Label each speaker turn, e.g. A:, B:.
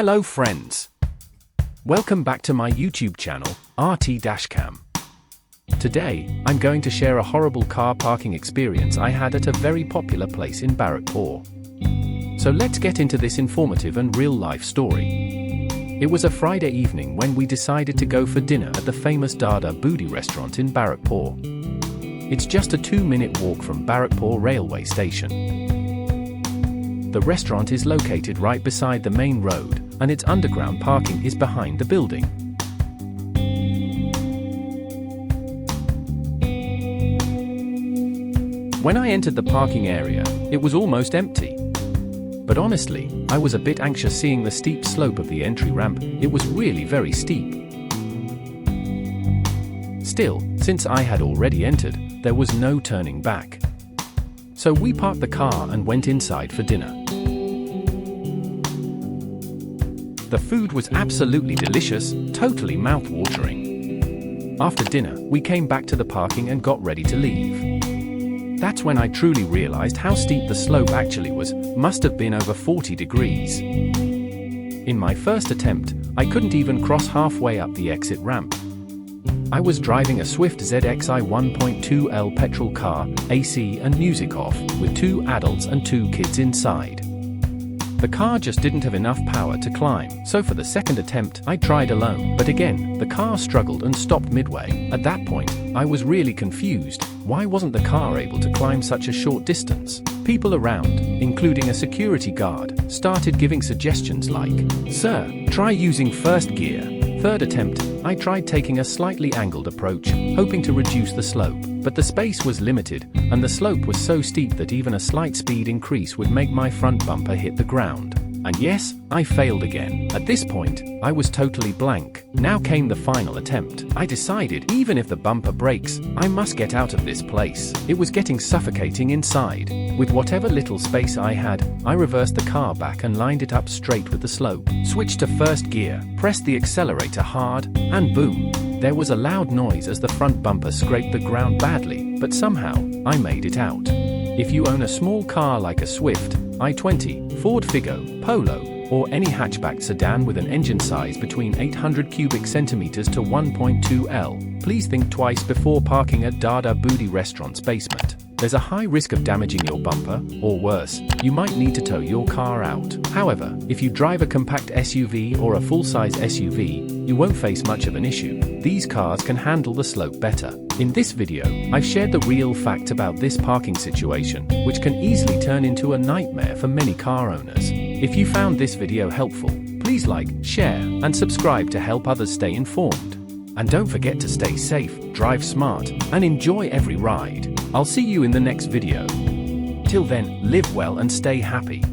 A: Hello friends! Welcome back to my YouTube channel, Dashcam. Today, I'm going to share a horrible car parking experience I had at a very popular place in Barrackpore. So let's get into this informative and real-life story. It was a Friday evening when we decided to go for dinner at the famous Dada Boudi Restaurant in Barrackpore. It's just a 2-minute walk from Barrackpore railway station. The restaurant is located right beside the main road, and its underground parking is behind the building. When I entered the parking area, it was almost empty. But honestly, I was a bit anxious seeing the steep slope of the entry ramp. It was really very steep. Still, since I had already entered, there was no turning back. So we parked the car and went inside for dinner. The food was absolutely delicious, totally mouth-watering. After dinner, we came back to the parking and got ready to leave. That's when I truly realized how steep the slope actually was. Must have been over 40 degrees. In my first attempt, I couldn't even cross halfway up the exit ramp. I was driving a Swift ZXi 1.2L petrol car, AC and music off, with 2 adults and 2 kids inside. The car just didn't have enough power to climb, so for the second attempt, I tried alone, but again, the car struggled and stopped midway. At that point, I was really confused. Why wasn't the car able to climb such a short distance? People around, including a security guard, started giving suggestions like, "Sir, try using first gear." Third attempt, I tried taking a slightly angled approach, hoping to reduce the slope, but the space was limited, and the slope was so steep that even a slight speed increase would make my front bumper hit the ground. And yes, I failed again. At this point, I was totally blank. Now came the final attempt. I decided, even if the bumper breaks, I must get out of this place. It was getting suffocating inside. With whatever little space I had, I reversed the car back and lined it up straight with the slope. Switched to first gear, pressed the accelerator hard, and boom! There was a loud noise as the front bumper scraped the ground badly, but somehow, I made it out. If you own a small car like a Swift, i20, Ford Figo, Polo, or any hatchback sedan with an engine size between 800 cubic centimeters to 1.2 L, please think twice before parking at Dada Boudi Restaurant's basement. There's a high risk of damaging your bumper, or worse, you might need to tow your car out. However, if you drive a compact SUV or a full-size SUV, you won't face much of an issue. These cars can handle the slope better. In this video, I've shared the real fact about this parking situation, which can easily turn into a nightmare for many car owners. If you found this video helpful, please like, share, and subscribe to help others stay informed. And don't forget to stay safe, drive smart, and enjoy every ride. I'll see you in the next video. Till then, live well and stay happy.